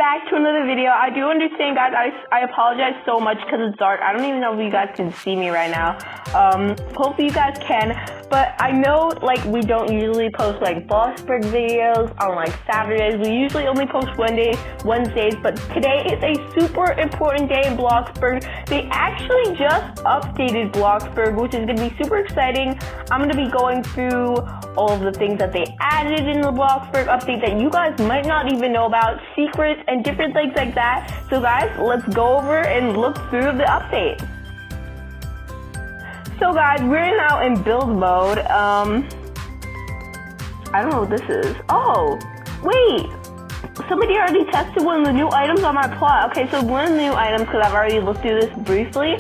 back to another video. I do understand, guys. I apologize so much because it's dark. I don't even know if you guys can see me right now. Hopefully you guys can. But I know, like, we don't usually post, like, bloxburg videos on, like, Saturdays. We usually only post Wednesdays. But today is a super important day in Bloxburg. They actually just updated Bloxburg, which is going to be super exciting. I'm going to be going through all of the things that they added in the Bloxburg update that you guys might not even know about, secrets and different things like that. So guys, let's go over and look through the update. So guys, we're now in build mode. I don't know what this is. Oh, wait. Somebody already tested one of the new items on my plot. Okay, so one of the new items, because I've already looked through this briefly,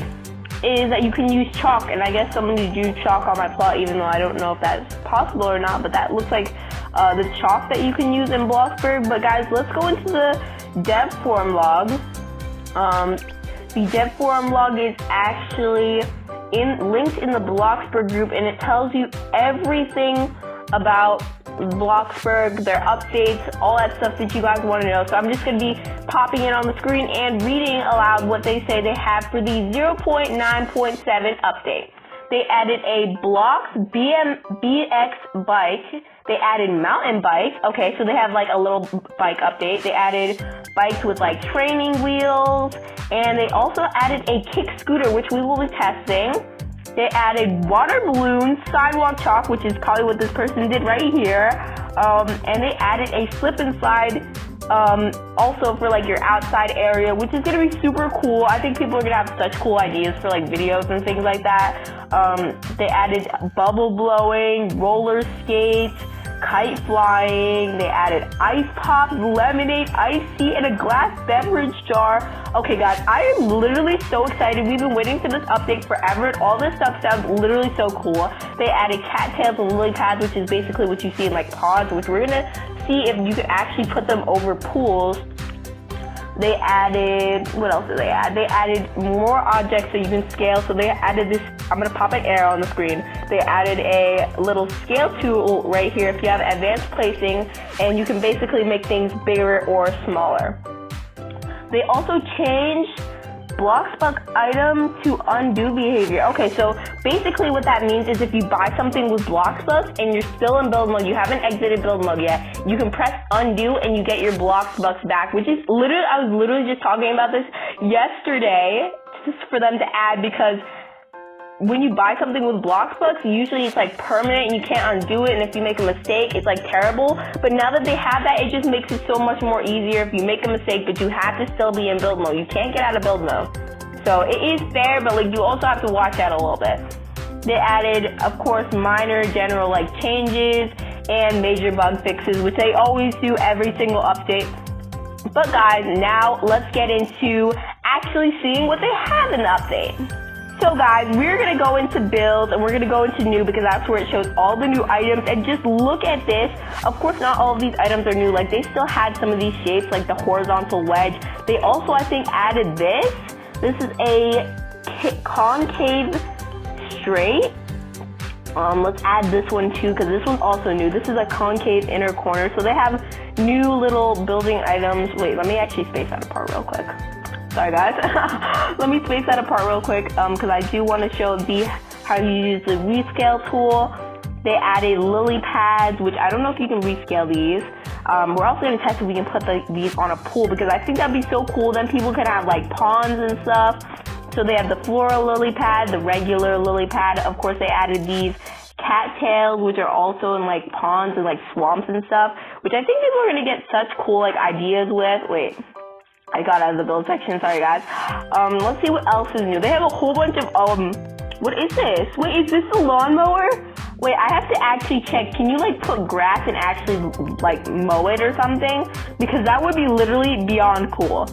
is that you can use chalk, and I guess somebody drew chalk on my plot, even though I don't know if that's possible or not, but that looks like the chalk that you can use in Bloxburg. But guys, let's go into the dev forum log. The dev forum log is actually linked in the Bloxburg group, and it tells you everything about Bloxburg, their updates, all that stuff that you guys want to know. So I'm just going to be popping it on the screen and reading aloud what they say they have for the 0.9.7 update. They added a BX bike. They added mountain bike. Okay, so they have like a little bike update. They added bikes with like training wheels, and they also added a kick scooter, which we will be testing. They added water balloons, sidewalk chalk, which is probably what this person did right here. And they added a slip and slide also for like your outside area, which is going to be super cool. I think people are going to have such cool ideas for like videos and things like that. They added bubble blowing, roller skates, kite flying. They added ice pops, lemonade, iced tea, and a glass beverage jar. Okay guys, I am literally so excited. We've been waiting for this update forever. All this stuff sounds literally so cool. They added cattails and lily pads, which is basically what you see in like ponds, which we're gonna see if you could actually put them over pools. They added, what else did they add? They added more objects so you can scale. So they added this, I'm gonna pop an arrow on the screen. They added a little scale tool right here if you have advanced placing, and you can basically make things bigger or smaller. They also changed bloxburg item to undo behavior. Okay, so basically what that means is if you buy something with bloxburg and you're still in build mode, you haven't exited build mode yet, you can press undo and you get your bloxburg back, which is literally, I was literally just talking about this yesterday just for them to add, because when you buy something with bloxburg, usually it's like permanent and you can't undo it, and if you make a mistake, it's like terrible. But now that they have that, it just makes it so much more easier if you make a mistake, but you have to still be in build mode. You can't get out of build mode. So it is fair, but like you also have to watch out a little bit. They added, of course, minor general like changes and major bug fixes, which they always do every single update. But guys, now let's get into actually seeing what they have in the update. So guys, we're going to go into build and we're going to go into new, because that's where it shows all the new items. And just look at this. Of course, not all of these items are new. Like they still had some of these shapes, like the horizontal wedge. They also, I think, added this. This is a concave straight. Let's add this one too, because this one's also new. This is a concave inner corner. So they have new little building items. Wait, let me actually space that apart real quick. Sorry guys, let me space that apart real quick because I do want to show how you use the Rescale Tool. They added lily pads, which I don't know if you can rescale these. We're also going to test if we can put these on a pool, because I think that'd be so cool. Then people can have like ponds and stuff. So they have the floral lily pad, the regular lily pad. Of course, they added these cattails, which are also in like ponds and like swamps and stuff, which I think people are going to get such cool like ideas with. Wait. I got out of the build section, sorry guys. Let's see what else is new. They have a whole bunch of, what is this? Wait, is this the lawnmower? Wait, I have to actually check. Can you like put grass and actually like mow it or something? Because that would be literally beyond cool.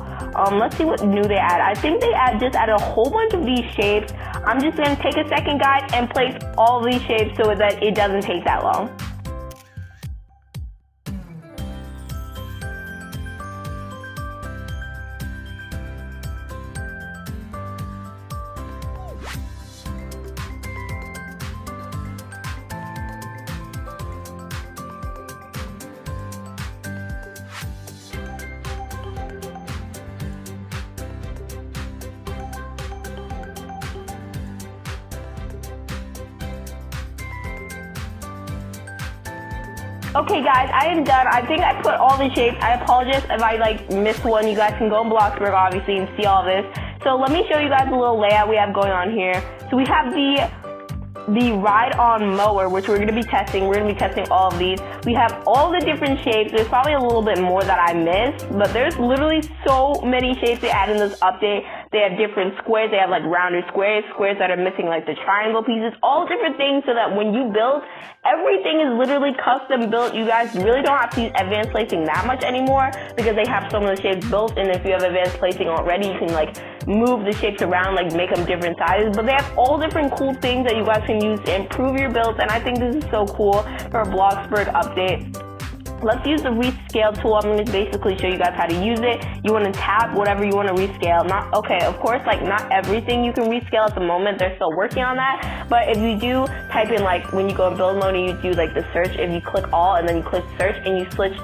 Let's see what new they add. I think they just added a whole bunch of these shapes. I'm just gonna take a second, guys, and place all these shapes so that it doesn't take that long. Okay guys, I am done. I think I put all the shapes. I apologize if I like missed one. You guys can go on Bloxburg obviously and see all this. So let me show you guys a little layout we have going on here. So we have the ride-on mower, which we're going to be testing. We're going to be testing all of these. We have all the different shapes. There's probably a little bit more that I missed, but there's literally so many shapes they add in this update. They have different squares. They have like rounded squares, squares that are missing like the triangle pieces, all different things so that when you build, everything is literally custom built. You guys really don't have to use advanced placing that much anymore because they have some of the shapes built, and if you have advanced placing already, you can like move the shapes around, like make them different sizes. But they have all different cool things that you guys can use to improve your builds, and I think this is so cool for a Bloxburg update. Let's use the Rescale tool. I'm going to basically show you guys how to use it. You want to tap whatever you want to rescale. Of course, like not everything you can rescale at the moment. They're still working on that. But if you do type in like when you go in build mode and you do like the search, if you click all and then you click search and you search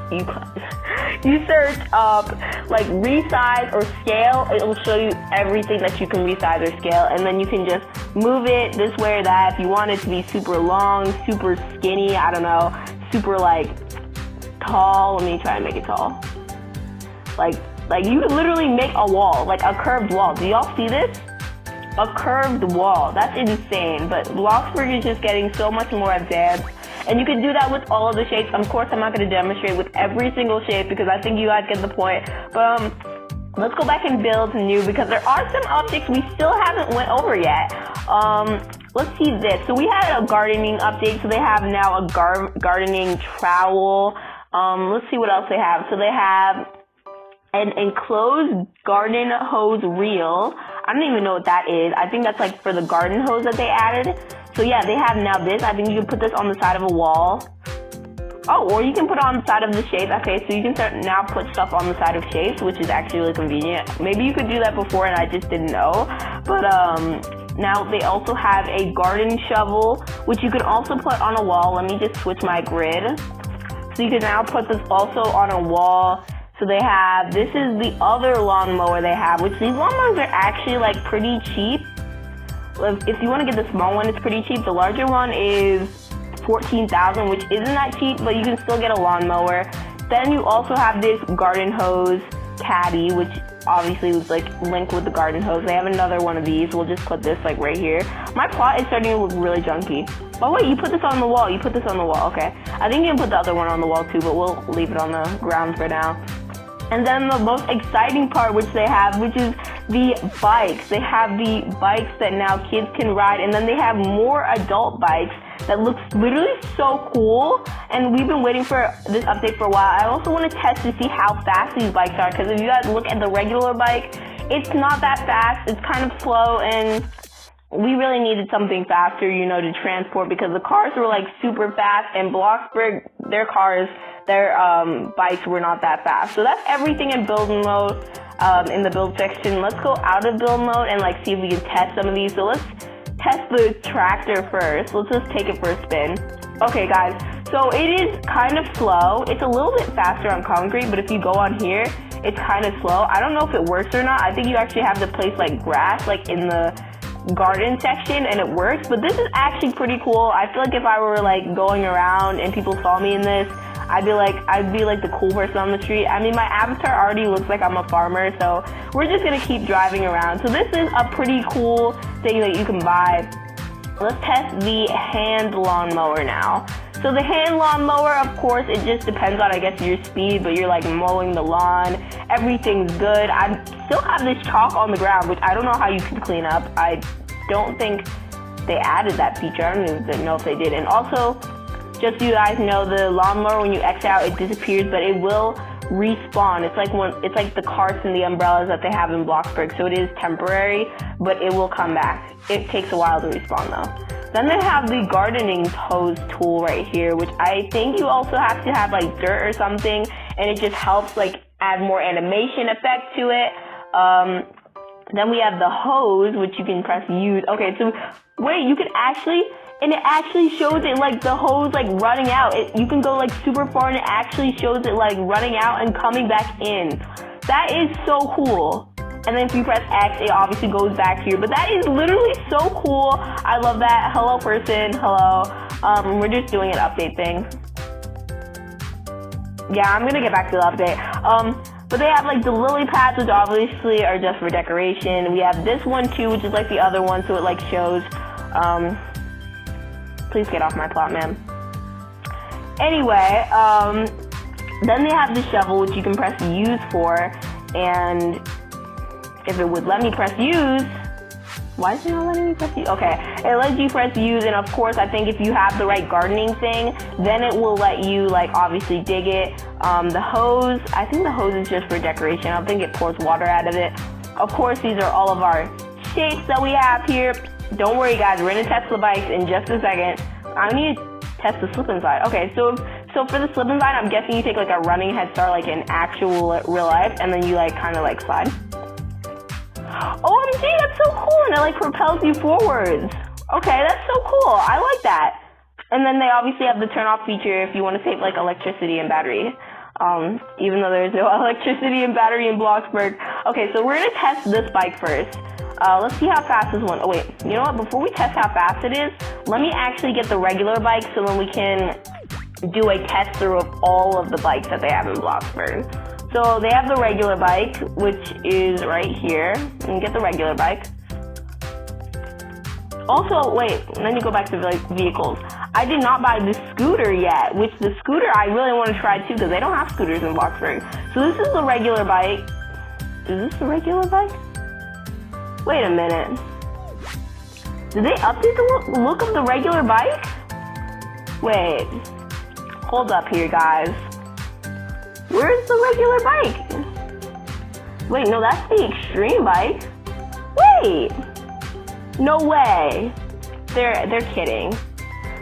like resize or scale, it will show you everything that you can resize or scale, and then you can just move it this way or that. If you want it to be super long, super skinny, I don't know, super like tall, let me try and make it tall. Like you could literally make a wall, like a curved wall. Do y'all see this? A curved wall. That's insane. But Bloxburg is just getting so much more advanced. And you can do that with all of the shapes. Of course, I'm not going to demonstrate with every single shape because I think you guys get the point. But let's go back and build new because there are some objects we still haven't went over yet. Let's see this. So we had a gardening update. So they have now a gardening trowel. Let's see what else they have. So they have an enclosed garden hose reel. I don't even know what that is. I think that's like for the garden hose that they added. So yeah, they have now this. I think you can put this on the side of a wall. Oh, or you can put it on the side of the shape. Okay, so you can start now put stuff on the side of shapes, which is actually really convenient. Maybe you could do that before and I just didn't know. But now they also have a garden shovel, which you can also put on a wall. Let me just switch my grid. So you can now put this also on a wall. So they have, this is the other lawnmower they have, which these lawnmowers are actually like pretty cheap. If you want to get the small one, it's pretty cheap. The larger one is $14,000, which isn't that cheap, but you can still get a lawnmower. Then you also have this garden hose Caddy, which obviously is like linked with the garden hose. They have another one of these. We'll just put this like right here. My plot is starting to look really junky. Oh wait, you put this on the wall. You put this on the wall. Okay. I think you can put the other one on the wall too, but we'll leave it on the ground for now. And then the most exciting part which they have, which is the bikes. They have the bikes that now kids can ride, and then they have more adult bikes that looks literally so cool. And we've been waiting for this update for a while. I also want to test to see how fast these bikes are, because if you guys look at the regular bike, it's not that fast. It's kind of slow, and we really needed something faster, you know, to transport, because the cars were like super fast, and Bloxburg, their bikes were not that fast. So that's everything in build mode, in the build section. Let's go out of build mode and like see if we can test some of these. So let's test the tractor first. Let's just take it for a spin. Okay guys, so it is kind of slow. It's a little bit faster on concrete, but if you go on here, it's kind of slow. I don't know if it works or not. I think you actually have to place like grass like in the garden section and it works, but this is actually pretty cool. I feel like if I were like going around and people saw me in this, I'd be like the cool person on the street. I mean, my avatar already looks like I'm a farmer, so we're just gonna keep driving around. So this is a pretty cool thing that you can buy. Let's test the hand lawnmower now. So the hand lawnmower, of course, it just depends on, I guess, your speed, but you're like mowing the lawn. Everything's good. I still have this chalk on the ground, which I don't know how you can clean up. I don't think they added that feature. I don't even know if they did. And also, just so you guys know, the lawnmower, when you X out, it disappears, but it will respawn. It's like the carts and the umbrellas that they have in Bloxburg. So it is temporary, but it will come back. It takes a while to respawn though. Then they have the gardening hose tool right here, which I think you also have to have like dirt or something, and it just helps like add more animation effect to it. Then we have the hose, which you can press use. Okay, so wait, you can actually, and it actually shows it like the hose like running out. You can go like super far and it actually shows it like running out and coming back in. That is so cool. And then if you press X, it obviously goes back here. But that is literally so cool. I love that. Hello person, hello. We're just doing an update thing. yeah, I'm gonna get back to the update. But they have like the lily pads, which obviously are just for decoration. We have this one too, which is like the other one, so it like shows. Please get off my plot, ma'am. Anyway, then they have the shovel, which you can press use for, and if it would let me press use, why is it not letting me press use? Okay, it lets you press use, and of course, I think if you have the right gardening thing, then it will let you, like, obviously dig it. The hose, I think the hose is just for decoration. I don't think it pours water out of it. Of course, these are all of our shapes that we have here. Don't worry, guys, we're gonna test the bikes in just a second. I need to test the slip inside. Okay, so for the slip inside, I'm guessing you take like a running head start, like in actual real life, and then you like kind of like slide. OMG, that's so cool, and it like propels you forwards. Okay, that's so cool. I like that. And then they obviously have the turn off feature if you want to save like electricity and battery. Even though there's no electricity and battery in Bloxburg. Okay, so we're gonna test this bike first. Let's see how fast this one. Oh wait, you know what? Before we test how fast it is, let me actually get the regular bike so then we can do a test through of all of the bikes that they have in Bloxburg. So they have the regular bike, which is right here. You can get the regular bike. Also, wait, let me go back to like vehicles. I did not buy the scooter yet, which the scooter I really want to try too because they don't have scooters in Bloxburg. So this is the regular bike. Is this the regular bike? Wait a minute. Did they update the look of the regular bike? Wait. Hold up here, guys. Where's the regular bike? Wait, no, that's the extreme bike. Wait. No way. They're kidding.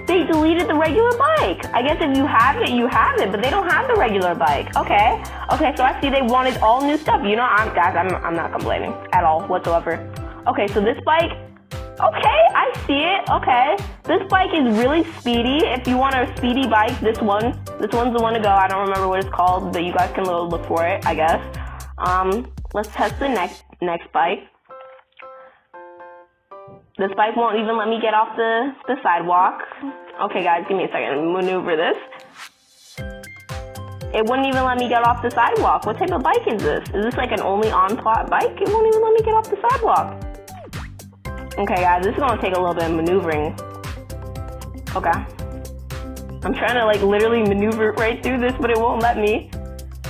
They deleted the regular bike. I guess if you have it, you have it, but they don't have the regular bike. Okay. Okay, so I see they wanted all new stuff. You know, guys, I'm not complaining at all whatsoever. Okay, so this bike, okay, I see it. Okay. This bike is really speedy. If you want a speedy bike, this one's the one to go. I don't remember what it's called, but you guys can look for it, I guess. Let's test the next bike. This bike won't even let me get off the sidewalk. Okay, guys, give me a second. Maneuver this. It wouldn't even let me get off the sidewalk. What type of bike is this? Is this like an only on-plot bike? It won't even let me get off the sidewalk. Okay, guys, this is gonna take a little bit of maneuvering. Okay. I'm trying to like literally maneuver right through this, but it won't let me.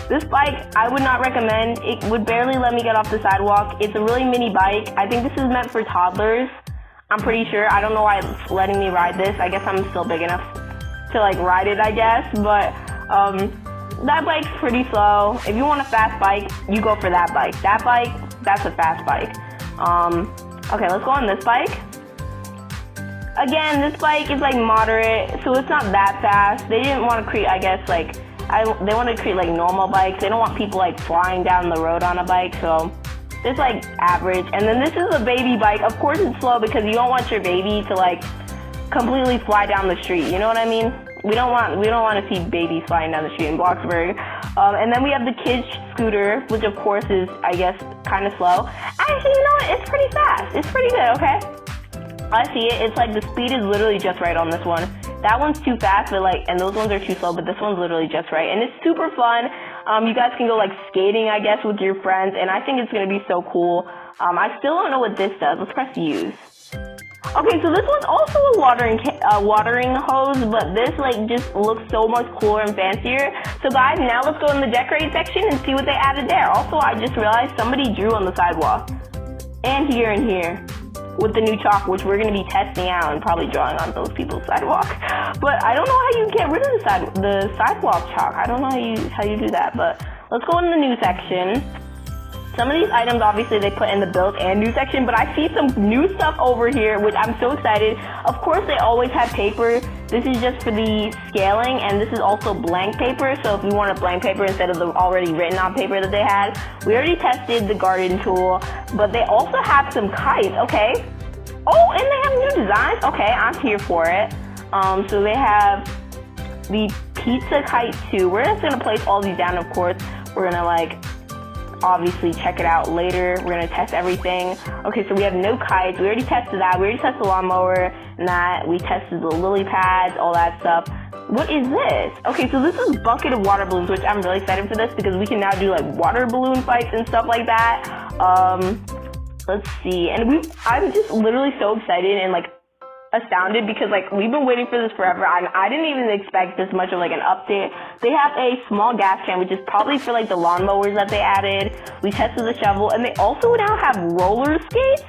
This bike, I would not recommend. It would barely let me get off the sidewalk. It's a really mini bike. I think this is meant for toddlers. I'm pretty sure. I don't know why it's letting me ride this. I guess I'm still big enough to like ride it, I guess. But that bike's pretty slow. If you want a fast bike, you go for that bike. That bike, that's a fast bike. Okay, let's go on this bike. Again, this bike is like moderate, so it's not that fast. They didn't want to create, I guess, like, they want to create like normal bikes. They don't want people like flying down the road on a bike, so it's like average. And then this is a baby bike. Of course it's slow because you don't want your baby to like completely fly down the street. You know what I mean? We don't want to see babies flying down the street in Bloxburg. And then we have the kids scooter, which of course is, I guess, kind of slow. Actually, you know what? It's pretty fast. It's pretty good, okay? I see it. It's like the speed is literally just right on this one. That one's too fast, but like, and those ones are too slow, but this one's literally just right. And it's super fun. You guys can go like skating, I guess, with your friends, and I think it's gonna be so cool. I still don't know what this does. Let's press use. Okay, so this one's also a watering hose, but this like just looks so much cooler and fancier. So guys, now let's go in the decorate section and see what they added there. Also, I just realized somebody drew on the sidewalk. And here. With the new chalk, which we're going to be testing out and probably drawing on those people's sidewalk. But I don't know how you get rid of the sidewalk chalk. I don't know how you do that, but let's go in the new section. Some of these items, obviously, they put in the built and new section, but I see some new stuff over here, which I'm so excited. Of course, they always have paper. This is just for the scaling, and this is also blank paper, so if you want a blank paper instead of the already written on paper that they had. We already tested the garden tool, but they also have some kites, okay? Oh, and they have new designs. Okay, I'm here for it. So they have the pizza kite too. We're just gonna place all these down, of course. We're gonna like obviously check it out later. We're gonna test everything. Okay, so we have no kites. We already tested that. We already tested the lawnmower. and that. We tested the lily pads, all that stuff. What is this? Okay, so this is bucket of water balloons, which I'm really excited for this because we can now do like water balloon fights and stuff like that. Let's see, and I'm just literally so excited and like astounded because like we've been waiting for this forever, and I didn't even expect this much of like an update. They have a small gas can, which is probably for like the lawnmowers that they added. We tested the shovel, and they also now have roller skates.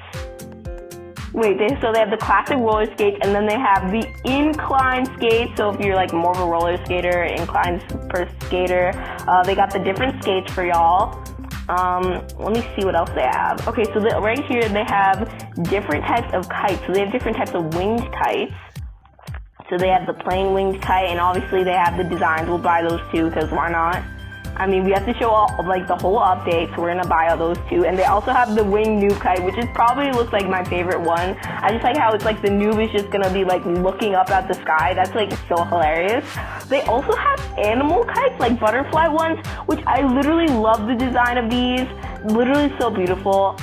Wait, so they have the classic roller skates, and then they have the incline skates. So if you're like more of a roller skater, incline per skater, they got the different skates for y'all. Let me see what else they have. Okay, so right here they have different types of kites. So they have different types of winged kites. So they have the plain winged kite, and obviously they have the designs. We'll buy those too, because why not? I mean, we have to show all, like the whole update, so we're gonna buy all those too. And they also have the winged noob kite, which is probably looks like my favorite one. I just like how it's like the noob is just gonna be like looking up at the sky. That's like so hilarious. They also have animal kites, like butterfly ones, which I literally love the design of these. Literally so beautiful.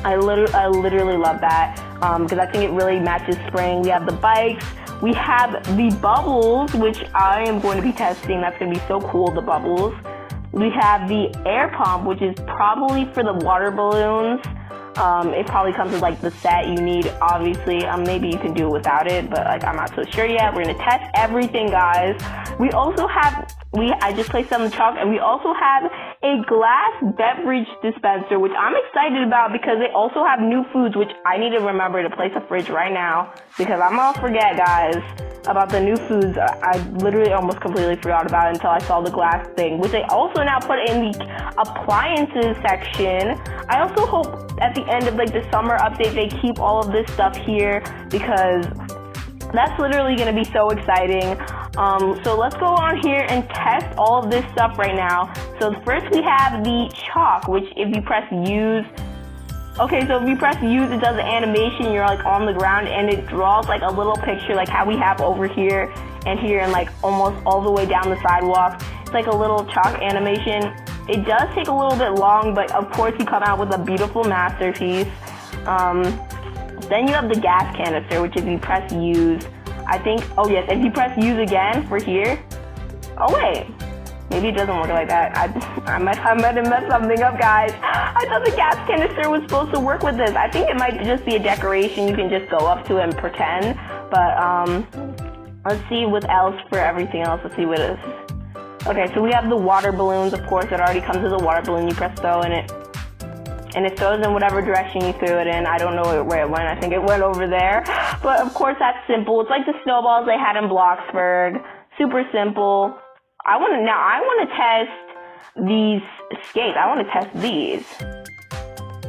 I literally love that because I think it really matches spring. We have the bikes. We have the bubbles, which I am going to be testing. That's going to be so cool, the bubbles. We have the air pump, which is probably for the water balloons. It probably comes with like the set you need, obviously. Maybe you can do it without it, but like I'm not so sure yet. We're going to test everything, guys. We also have, I just placed on the chalk, and we also have a glass beverage dispenser, which I'm excited about because they also have new foods, which I need to remember to place a fridge right now because I'm gonna forget, guys, about the new foods. I literally almost completely forgot about it until I saw the glass thing, which they also now put in the appliances section. I also hope at the end of like the summer update they keep all of this stuff here because that's literally going to be so exciting. So let's go on here and test all of this stuff right now. So first we have the chalk, which if you press use, okay, so if you press use, it does an animation. You're like on the ground, and it draws like a little picture like how we have over here and like almost all the way down the sidewalk. It's like a little chalk animation. It does take a little bit long, but of course you come out with a beautiful masterpiece. Then you have the gas canister, which if you press use, I think, oh yes, if you press use again for here, oh wait, maybe it doesn't work like that. I might have messed something up, guys. I thought the gas canister was supposed to work with this. I think it might just be a decoration. You can just go up to it and pretend, but let's see what else for everything else. Let's see what it is. Okay, so we have the water balloons, of course. It already comes with a water balloon. You press throw in it, and it throws in whatever direction you threw it in. I don't know where it went. I think it went over there. But of course, that's simple. It's like the snowballs they had in Bloxburg. Super simple. I want to test these skates. I want to test these.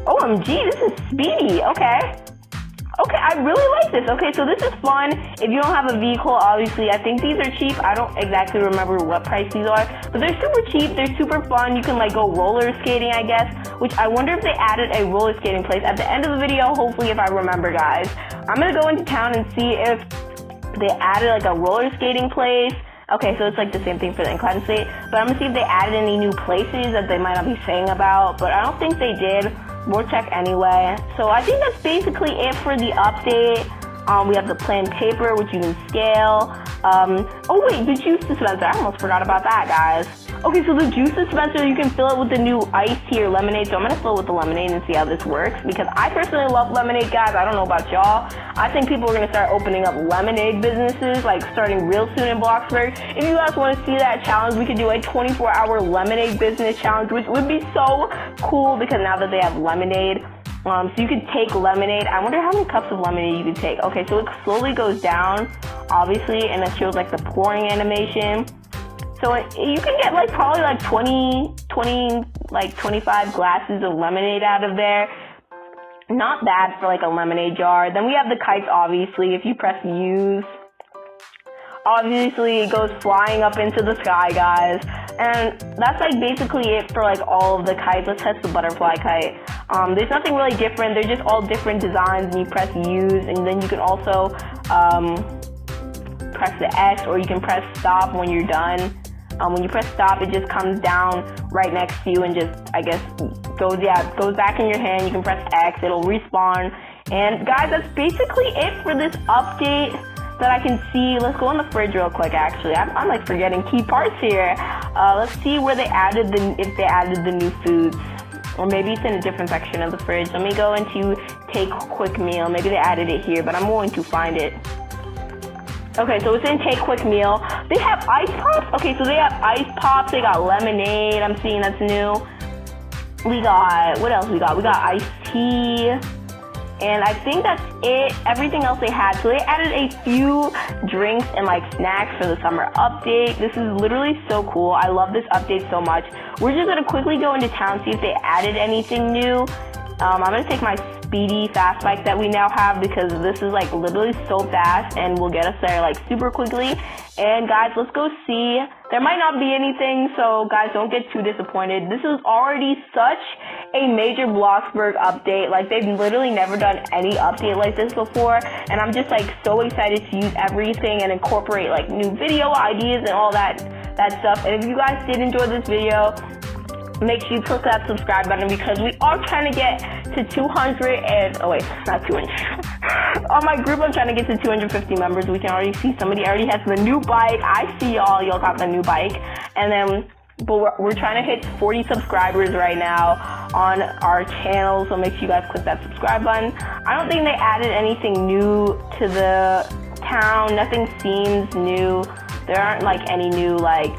OMG, this is speedy. Okay. Okay, I really like this. Okay, so this is fun. If you don't have a vehicle, obviously, I think these are cheap. I don't exactly remember what price these are, but they're super cheap. They're super fun. You can like go roller skating, I guess, which I wonder if they added a roller skating place at the end of the video, hopefully, if I remember, guys. I'm going to go into town and see if they added like a roller skating place. Okay, so it's like the same thing for the incline skate, but I'm going to see if they added any new places that they might not be saying about, but I don't think they did. We'll check anyway. So I think that's basically it for the update. We have the plain paper, which you can scale. Oh wait, the juice dispenser. I almost forgot about that, guys. Okay, so the juice dispenser, you can fill it with the new iced tea or lemonade. So I'm going to fill it with the lemonade and see how this works. Because I personally love lemonade, guys. I don't know about y'all. I think people are going to start opening up lemonade businesses, like starting real soon in Bloxburg. If you guys want to see that challenge, we could do a 24-hour lemonade business challenge, which would be so cool because now that they have lemonade, so you could take lemonade. I wonder how many cups of lemonade you could take. Okay, so it slowly goes down, obviously, and it shows like the pouring animation. So you can get like probably like 25 glasses of lemonade out of there. Not bad for like a lemonade jar. Then we have the kites, obviously. If you press use, obviously it goes flying up into the sky, guys. And that's like basically it for like all of the kites. Let's test the butterfly kite. There's nothing really different. They're just all different designs, and you press use, and then you can also press the X, or you can press stop when you're done. When you press stop, it just comes down right next to you and just, I guess, goes back in your hand. You can press X, it'll respawn And guys, that's basically it for this update that I can see. Let's go in the fridge real quick, actually. I'm like forgetting key parts here. Let's see where they added if they added the new foods. Or maybe it's in a different section of the fridge. Let me go into Take Quick Meal. Maybe they added it here, but I'm going to find it. Okay, so it's in Take Quick Meal. They have ice pops? Okay, so they have ice pops. They got lemonade. I'm seeing that's new. We got, what else we got? We got iced tea. And I think that's it. Everything else they had. So they added a few drinks and like snacks for the summer update. This is literally so cool. I love this update so much. We're just going to quickly go into town, see if they added anything new. I'm going to take my speedy fast bike that we now have because this is like literally so fast and will get us there like super quickly. And guys, let's go see. There might not be anything, so guys, don't get too disappointed. This is already such a major Bloxburg update. Like, they've literally never done any update like this before, and I'm just like so excited to use everything and incorporate like new video ideas and all that stuff. And if you guys did enjoy this video, make sure you click that subscribe button because we are trying to get to 200 and, oh wait, not 200. On my group, I'm trying to get to 250 members. We can already see somebody already has the new bike. I see y'all got the new bike. And then, but we're trying to hit 40 subscribers right now on our channel. So make sure you guys click that subscribe button. I don't think they added anything new to the town. Nothing seems new. There aren't like any new like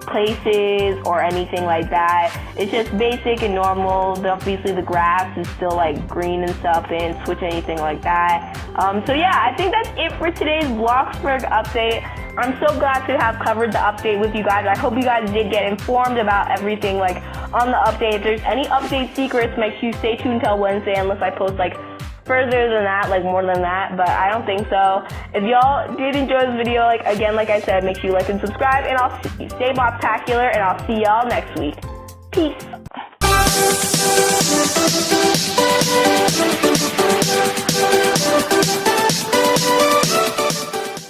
places or anything like that. It's just basic and normal. Obviously the grass is still like green and stuff. They didn't switch anything like that. So yeah, I think that's it for today's Bloxburg update. I'm so glad to have covered the update with you guys. I hope you guys did get informed about everything like on the update. If there's any update secrets, make sure you stay tuned until Wednesday unless I post like further than that, like more than that, but I don't think so. If y'all did enjoy this video, like again, like I said, make sure you like and subscribe, and I'll stay Boxtacular, and I'll see y'all next week. Peace.